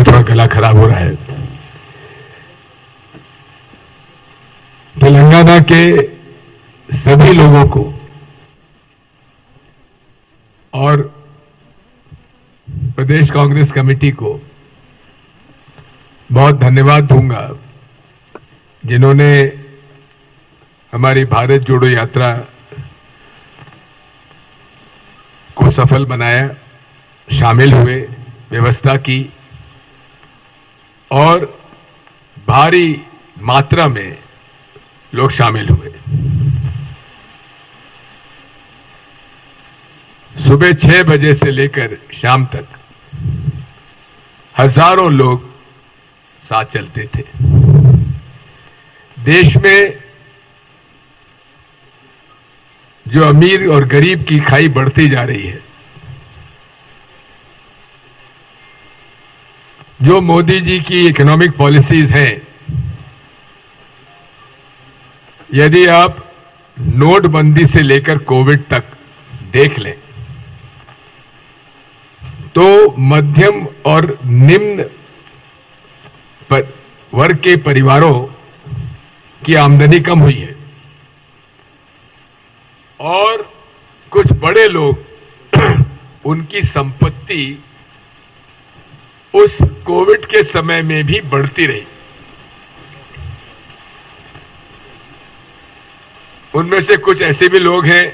थोड़ा गला खराब हो रहा है। तेलंगाना के सभी लोगों को और प्रदेश कांग्रेस कमेटी को बहुत धन्यवाद दूंगा, जिन्होंने हमारी भारत जोड़ो यात्रा को सफल बनाया, शामिल हुए, व्यवस्था की और भारी मात्रा में लोग शामिल हुए। सुबह 6 बजे से लेकर शाम तक हजारों लोग साथ चलते थे। देश में जो अमीर और गरीब की खाई बढ़ती जा रही है, जो मोदी जी की इकोनॉमिक पॉलिसीज हैं, यदि आप नोटबंदी से लेकर कोविड तक देख लें तो मध्यम और निम्न वर्ग के परिवारों की आमदनी कम हुई है और कुछ बड़े लोग उनकी संपत्ति उस कोविड के समय में भी बढ़ती रही। उनमें से कुछ ऐसे भी लोग हैं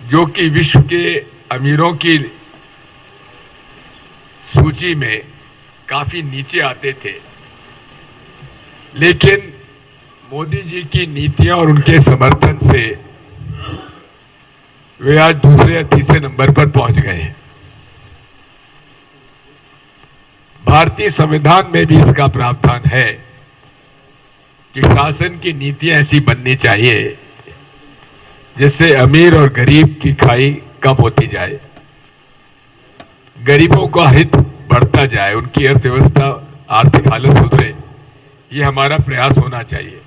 जो कि विश्व के अमीरों की सूची में काफी नीचे आते थे, लेकिन मोदी जी की नीतियां और उनके समर्थन से वे आज दूसरे या तीसरे नंबर पर पहुंच गए हैं। भारतीय संविधान में भी इसका प्रावधान है कि शासन की नीतियां ऐसी बननी चाहिए जिससे अमीर और गरीब की खाई कम होती जाए, गरीबों का हित बढ़ता जाए, उनकी अर्थव्यवस्था, आर्थिक हालत सुधरे। ये हमारा प्रयास होना चाहिए।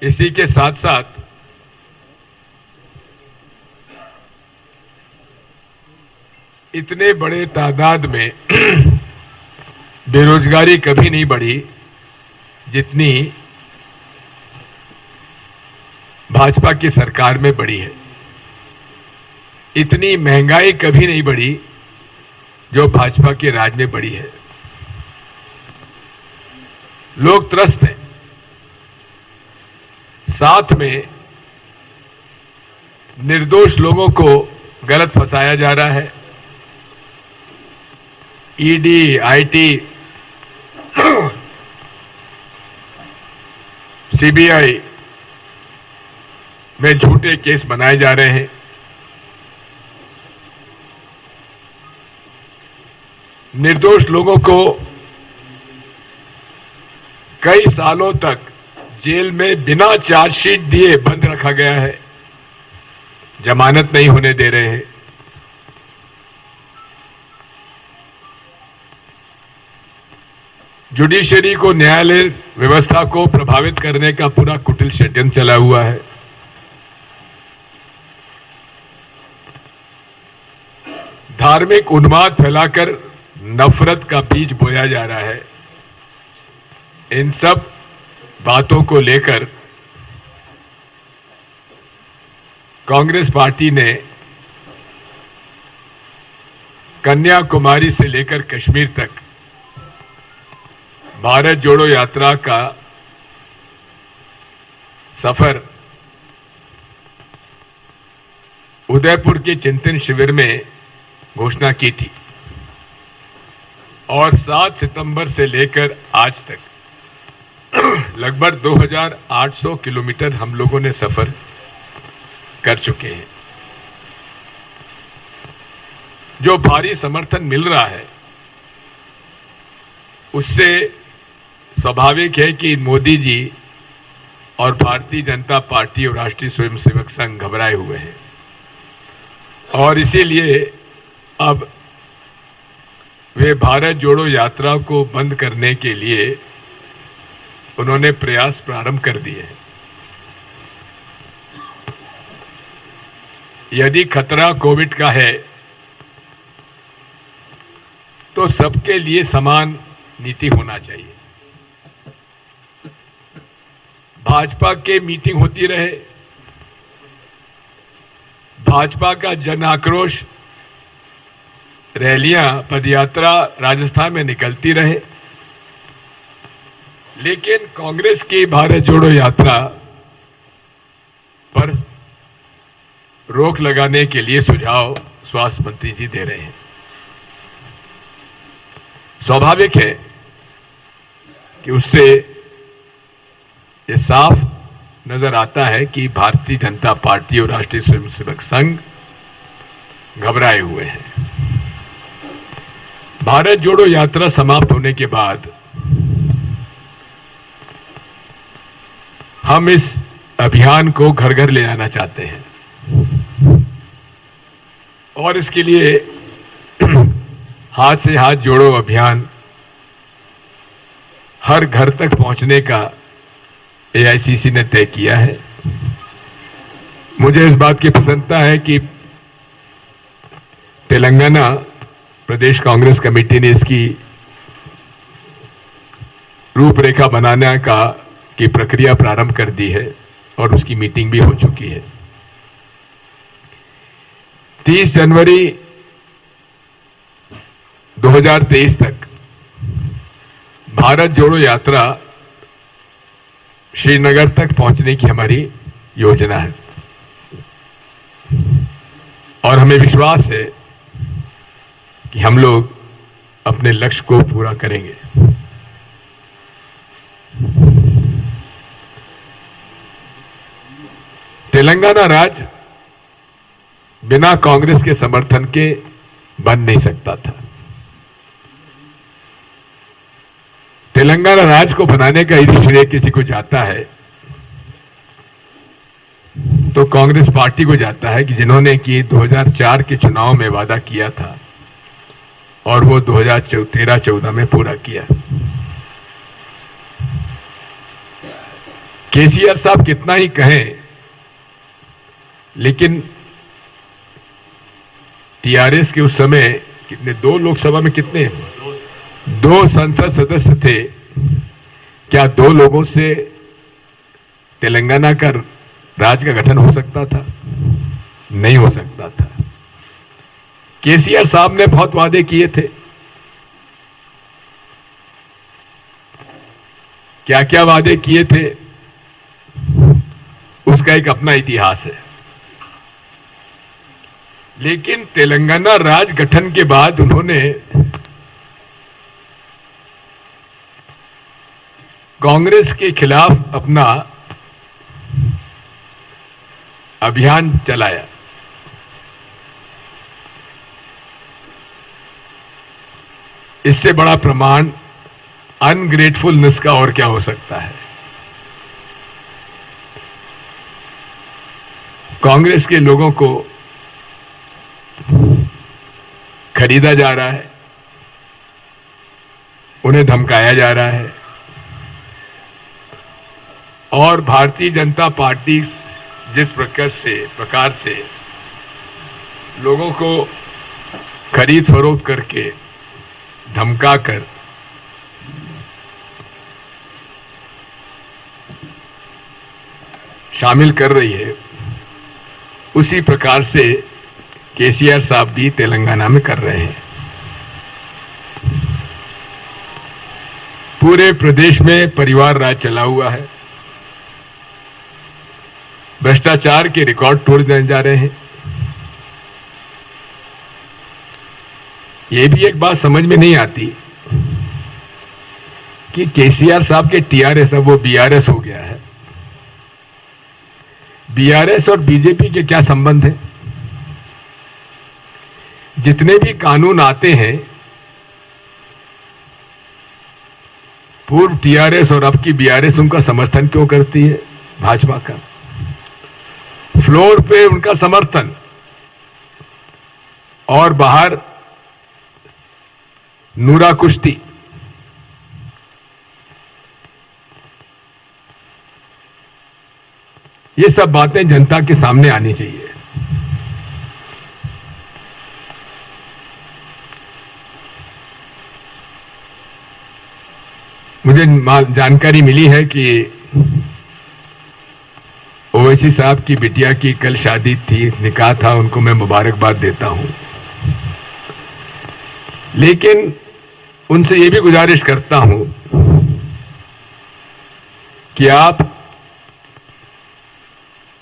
इसी के साथ साथ इतने बड़े तादाद में बेरोजगारी कभी नहीं बढ़ी जितनी भाजपा की सरकार में बढ़ी है। इतनी महंगाई कभी नहीं बढ़ी जो भाजपा के राज में बढ़ी है। लोग त्रस्त हैं, साथ में निर्दोष लोगों को गलत फंसाया जा रहा है। ईडी, आईटी, सीबीआई में झूठे केस बनाए जा रहे हैं। निर्दोष लोगों को कई सालों तक जेल में बिना चार्जशीट दिए बंद रखा गया है, जमानत नहीं होने दे रहे हैं। जुडिशरी को, न्यायालय व्यवस्था को प्रभावित करने का पूरा कुटिल षड्यंत्र चला हुआ है। धार्मिक उन्माद फैलाकर नफरत का बीज बोया जा रहा है। इन सब बातों को लेकर कांग्रेस पार्टी ने कन्याकुमारी से लेकर कश्मीर तक भारत जोड़ो यात्रा का सफर उदयपुर के चिंतन शिविर में घोषणा की थी और 7 सितंबर से लेकर आज तक लगभग 2800 किलोमीटर हम लोगों ने सफर कर चुके हैं। जो भारी समर्थन मिल रहा है उससे स्वाभाविक है कि मोदी जी और भारतीय जनता पार्टी और राष्ट्रीय स्वयंसेवक संघ घबराए हुए हैं और इसीलिए अब वे भारत जोड़ो यात्रा को बंद करने के लिए उन्होंने प्रयास प्रारंभ कर दिए हैं। यदि खतरा कोविड का है तो सबके लिए समान नीति होना चाहिए। भाजपा के मीटिंग होती रहे, भाजपा का जन आक्रोश, रैलियां, पदयात्रा राजस्थान में निकलती रहे, लेकिन कांग्रेस की भारत जोड़ो यात्रा पर रोक लगाने के लिए सुझाव स्वास्थ्य मंत्री जी दे रहे हैं। स्वाभाविक है कि उससे ये साफ नजर आता है कि भारतीय जनता पार्टी और राष्ट्रीय स्वयंसेवक संघ घबराए हुए हैं। भारत जोड़ो यात्रा समाप्त होने के बाद हम इस अभियान को घर घर ले जाना चाहते हैं और इसके लिए हाथ से हाथ जोड़ो अभियान हर घर तक पहुंचने का एआईसीसी ने तय किया है। मुझे इस बात की प्रसन्नता है कि तेलंगाना प्रदेश कांग्रेस कमेटी ने इसकी रूपरेखा बनाने की प्रक्रिया प्रारंभ कर दी है और उसकी मीटिंग भी हो चुकी है। 30 जनवरी 2023 तक भारत जोड़ो यात्रा श्रीनगर तक पहुंचने की हमारी योजना है और हमें विश्वास है कि हम लोग अपने लक्ष्य को पूरा करेंगे। तेलंगाना राज्य बिना कांग्रेस के समर्थन के बन नहीं सकता था। तेलंगाना राज्य को बनाने का यदि श्रेय किसी को जाता है तो कांग्रेस पार्टी को जाता है कि जिन्होंने कि 2004 के चुनाव में वादा किया था और वो 2013-14 में पूरा किया। केसीआर साहब कितना ही कहें, लेकिन टीआरएस के उस समय कितने, 2 लोकसभा में कितने, 2 संसद सदस्य थे। क्या 2 लोगों से तेलंगाना का राज्य का गठन हो सकता था? नहीं हो सकता था। केसीआर साहब ने बहुत वादे किए थे। क्या क्या वादे किए थे उसका एक अपना इतिहास है। लेकिन तेलंगाना राज्य गठन के बाद उन्होंने कांग्रेस के खिलाफ अपना अभियान चलाया। इससे बड़ा प्रमाण अनग्रेटफुलनेस का और क्या हो सकता है। कांग्रेस के लोगों को खरीदा जा रहा है, उन्हें धमकाया जा रहा है और भारतीय जनता पार्टी जिस प्रकार से लोगों को खरीद फरोख्त करके धमकाकर शामिल कर रही है, उसी प्रकार से केसीआर साहब भी तेलंगाना में कर रहे हैं। पूरे प्रदेश में परिवार राज चला हुआ है। भ्रष्टाचार के रिकॉर्ड तोड़ देने जा रहे हैं। यह भी एक बात समझ में नहीं आती कि केसीआर साहब के टीआरएस अब वो बीआरएस हो गया है। बीआरएस और बीजेपी के क्या संबंध है? जितने भी कानून आते हैं, पूर्व टीआरएस और अब की बीआरएस उनका समर्थन क्यों करती है? भाजपा का फ्लोर पे उनका समर्थन और बाहर नूरा कुश्ती। ये सब बातें जनता के सामने आनी चाहिए। मुझे जानकारी मिली है कि ओवैसी साहब की बिटिया की कल शादी थी, निकाह था, उनको मैं मुबारकबाद देता हूं। लेकिन उनसे ये भी गुजारिश करता हूं कि आप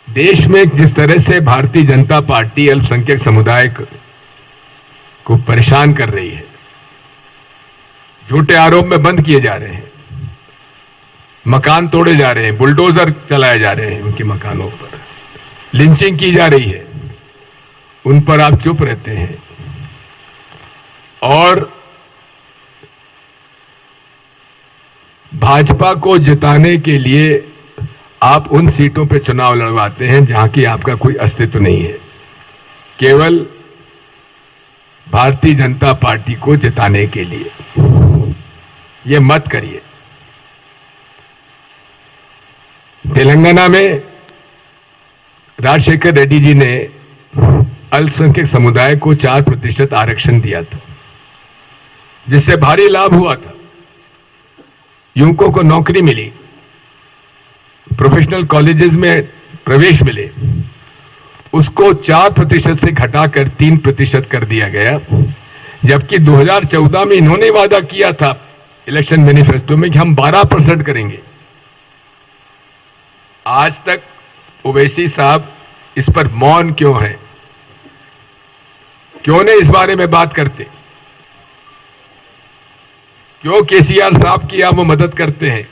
देश में जिस तरह से भारतीय जनता पार्टी अल्पसंख्यक समुदाय को परेशान कर रही है, झूठे आरोप में बंद किए जा रहे हैं, मकान तोड़े जा रहे हैं, बुलडोजर चलाए जा रहे हैं, उनके मकानों पर लिंचिंग की जा रही है, उन पर आप चुप रहते हैं और भाजपा को जिताने के लिए आप उन सीटों पर चुनाव लड़वाते हैं जहां की आपका कोई अस्तित्व नहीं है, केवल भारतीय जनता पार्टी को जिताने के लिए। ये मत करिए। तेलंगाना में राजशेखर रेड्डी जी ने अल्पसंख्यक समुदाय को 4% आरक्षण दिया था, जिससे भारी लाभ हुआ था। युवकों को नौकरी मिली, प्रोफेशनल कॉलेजेस में प्रवेश मिले। उसको 4% से घटाकर 3% कर दिया गया, जबकि 2014 में इन्होंने वादा किया था इलेक्शन मैनिफेस्टो में कि हम 12% करेंगे। आज तक ओवैसी साहब इस पर मौन क्यों हैं? क्यों नहीं इस बारे में बात करते? क्यों केसीआर साहब की आप वो मदद करते हैं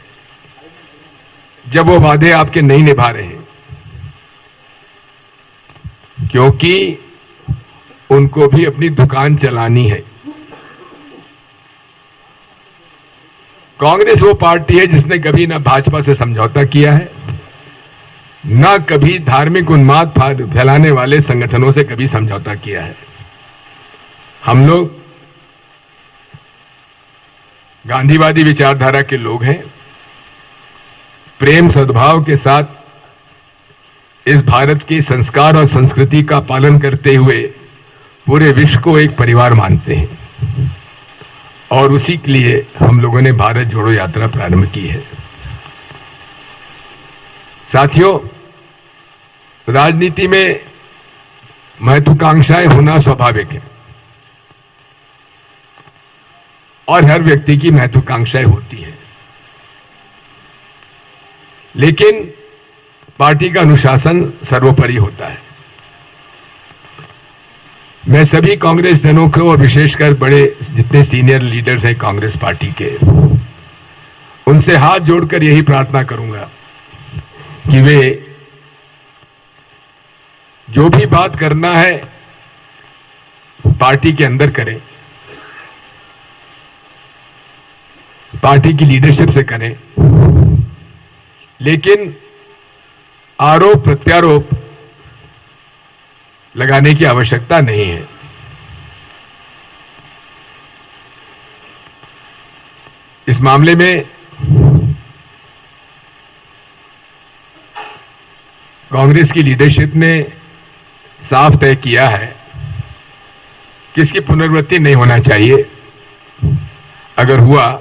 जब वो वादे आपके नहीं निभा रहे हैं? क्योंकि उनको भी अपनी दुकान चलानी है। कांग्रेस वो पार्टी है जिसने कभी ना भाजपा से समझौता किया है, ना कभी धार्मिक उन्माद फैलाने वाले संगठनों से कभी समझौता किया है। हम लोग गांधीवादी विचारधारा के लोग हैं। प्रेम सद्भाव के साथ इस भारत के संस्कार और संस्कृति का पालन करते हुए पूरे विश्व को एक परिवार मानते हैं और उसी के लिए हम लोगों ने भारत जोड़ो यात्रा प्रारंभ की है। साथियों, राजनीति में महत्वाकांक्षाएं होना स्वाभाविक है और हर व्यक्ति की महत्वाकांक्षाएं होती हैं, लेकिन पार्टी का अनुशासन सर्वोपरि होता है। मैं सभी कांग्रेस जनों को और विशेषकर बड़े जितने सीनियर लीडर्स हैं कांग्रेस पार्टी के, उनसे हाथ जोड़कर यही प्रार्थना करूंगा कि वे जो भी बात करना है पार्टी के अंदर करें, पार्टी की लीडरशिप से करें, लेकिन आरोप प्रत्यारोप लगाने की आवश्यकता नहीं है। इस मामले में कांग्रेस की लीडरशिप ने साफ तय किया है कि इसकी पुनरावृत्ति नहीं होना चाहिए। अगर हुआ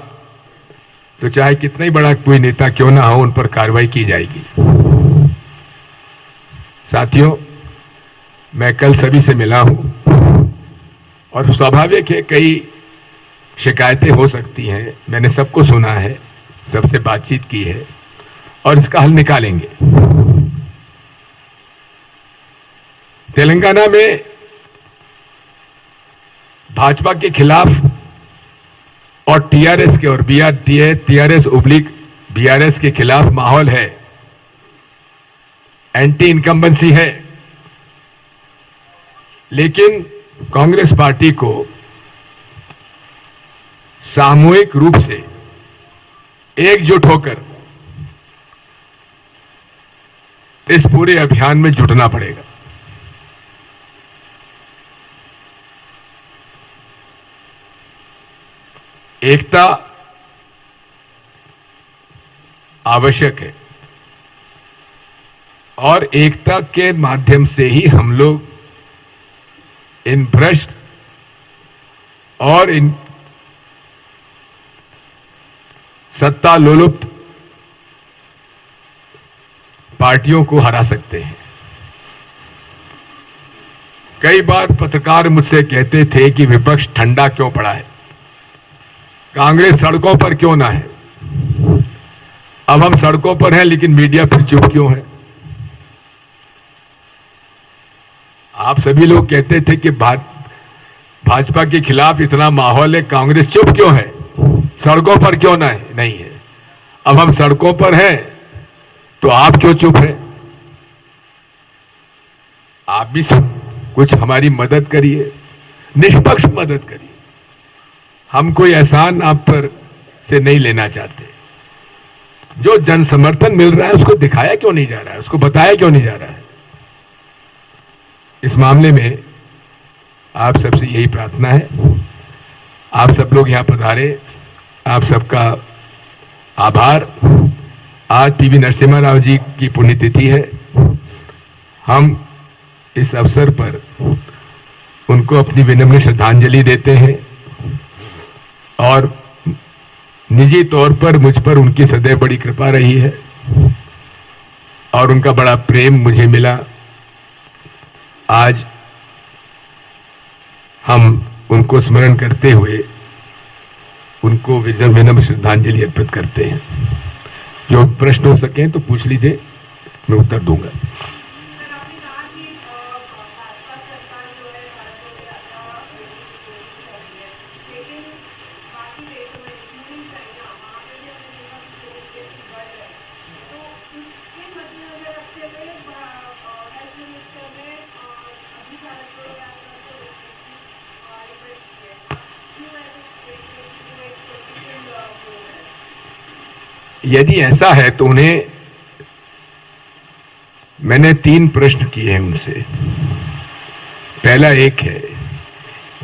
तो चाहे कितना ही बड़ा कोई नेता क्यों ना हो, उन पर कार्रवाई की जाएगी। साथियों, मैं कल सभी से मिला हूं और स्वाभाविक है कई शिकायतें हो सकती हैं। मैंने सबको सुना है, सबसे बातचीत की है और इसका हल निकालेंगे। तेलंगाना में भाजपा के खिलाफ और टीआरएस के और टीआरएस उब्लिक बीआरएस के खिलाफ माहौल है, एंटी इनकम्बेंसी है, लेकिन कांग्रेस पार्टी को सामूहिक रूप से एकजुट होकर इस पूरे अभियान में जुटना पड़ेगा। एकता आवश्यक है और एकता के माध्यम से ही हम लोग इन भ्रष्ट और इन सत्ता लोलुप्त पार्टियों को हरा सकते हैं। कई बार पत्रकार मुझसे कहते थे कि विपक्ष ठंडा क्यों पड़ा है, कांग्रेस सड़कों पर क्यों ना है। अब हम सड़कों पर हैं लेकिन मीडिया फिर चुप क्यों है। आप सभी लोग कहते थे कि भाजपा के खिलाफ इतना माहौल है, कांग्रेस चुप क्यों है, सड़कों पर क्यों ना है, नहीं है। अब हम सड़कों पर हैं तो आप क्यों चुप है। आप भी कुछ हमारी मदद करिए, निष्पक्ष मदद करिए। हम कोई एहसान आप पर से नहीं लेना चाहते। जो जन समर्थन मिल रहा है उसको दिखाया क्यों नहीं जा रहा है, उसको बताया क्यों नहीं जा रहा है। इस मामले में आप सबसे यही प्रार्थना है। आप सब लोग यहां पधारे, आप सबका आभार। आज पीवी नरसिम्हा राव जी की पुण्यतिथि है। हम इस अवसर पर उनको अपनी विनम्र श्रद्धांजलि देते हैं और निजी तौर पर मुझ पर उनकी सदैव बड़ी कृपा रही है और उनका बड़ा प्रेम मुझे मिला। आज हम उनको स्मरण करते हुए उनको विनम्र श्रद्धांजलि अर्पित करते हैं। जो प्रश्न हो सके तो पूछ लीजिए, मैं उत्तर दूंगा। यदि ऐसा है तो उन्हें मैंने 3 प्रश्न किए हैं उनसे। पहला एक है,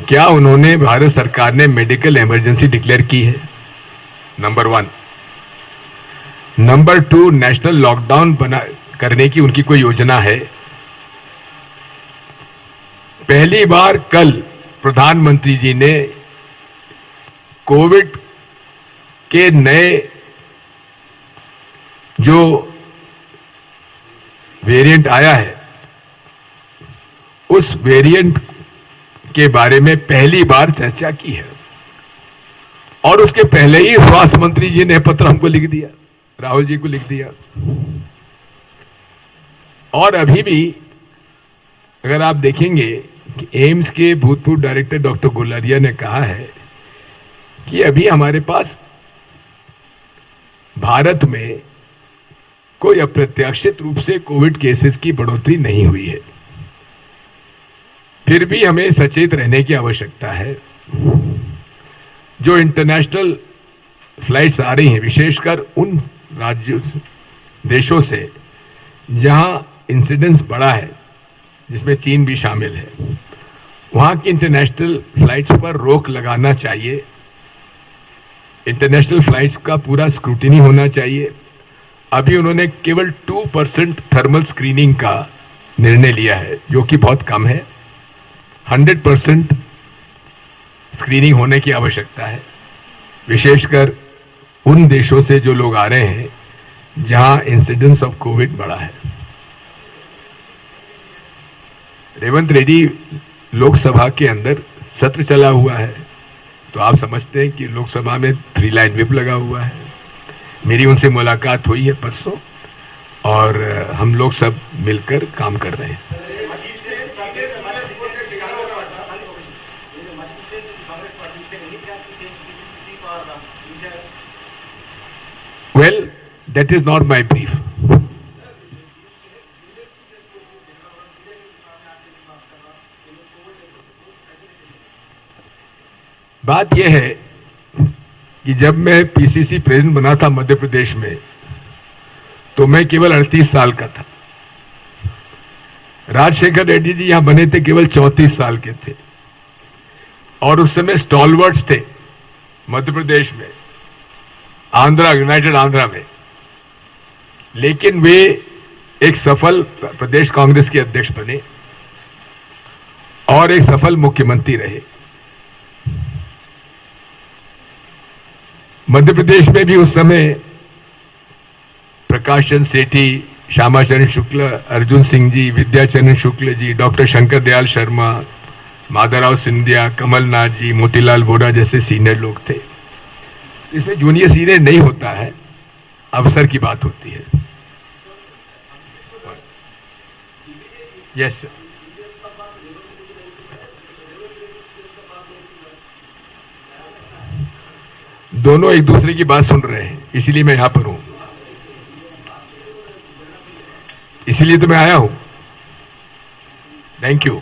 क्या उन्होंने भारत सरकार ने मेडिकल इमरजेंसी डिक्लेयर की है, नंबर 1। नंबर 2, नेशनल लॉकडाउन करने की उनकी कोई योजना है। पहली बार कल प्रधानमंत्री जी ने कोविड के नए जो वेरिएंट आया है उस वेरिएंट के बारे में पहली बार चर्चा की है और उसके पहले ही स्वास्थ्य मंत्री जी ने पत्र हमको लिख दिया, राहुल जी को लिख दिया। और अभी भी अगर आप देखेंगे कि एम्स के भूतपूर्व डायरेक्टर डॉक्टर गुलारिया ने कहा है कि अभी हमारे पास भारत में कोई अप्रत्याशित रूप से कोविड केसेस की बढ़ोतरी नहीं हुई है। फिर भी हमें सचेत रहने की आवश्यकता है। जो इंटरनेशनल फ्लाइट्स आ रही हैं, विशेषकर उन राज्यों देशों से जहां इंसिडेंस बढ़ा है, जिसमें चीन भी शामिल है, वहां की इंटरनेशनल फ्लाइट्स पर रोक लगाना चाहिए। इंटरनेशनल फ्लाइट्स का पूरा स्क्रूटिनी होना चाहिए। अभी उन्होंने केवल 2% थर्मल स्क्रीनिंग का निर्णय लिया है, जो कि बहुत कम है। 100% स्क्रीनिंग होने की आवश्यकता है, विशेषकर उन देशों से जो लोग आ रहे हैं जहां इंसिडेंस ऑफ कोविड बढ़ा है। रेवंत रेड्डी लोकसभा के अंदर सत्र चला हुआ है, तो आप समझते हैं कि लोकसभा में 3 लाइन व्हिप लगा हुआ है। मेरी उनसे मुलाकात हुई है परसों और हम लोग सब मिलकर काम कर रहे हैं। Well, that is not my brief. बात यह है कि जब मैं पीसीसी प्रेसिडेंट बना था मध्य प्रदेश में, तो मैं केवल 38 साल का था। राजशेखर रेड्डी जी यहां बने थे, केवल 34 साल के थे और उस समय स्टॉलवर्ड्स थे मध्य प्रदेश में, आंध्रा, यूनाइटेड आंध्रा में। लेकिन वे एक सफल प्रदेश कांग्रेस के अध्यक्ष बने और एक सफल मुख्यमंत्री रहे। मध्य प्रदेश में भी उस समय प्रकाश चंद्र सेठी, श्यामाचरण शुक्ल, अर्जुन सिंह जी, विद्याचरण शुक्ल जी, डॉक्टर शंकर दयाल शर्मा, माधवराव सिंधिया, कमलनाथ जी, मोतीलाल वोरा जैसे सीनियर लोग थे। इसमें जूनियर सीनियर नहीं होता है, अवसर की बात होती है। Yes sir. दोनों एक दूसरे की बात सुन रहे हैं, इसीलिए मैं यहां पर हूं, इसीलिए तो मैं आया हूं। Thank you.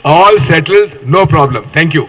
All settled, no problem, thank you.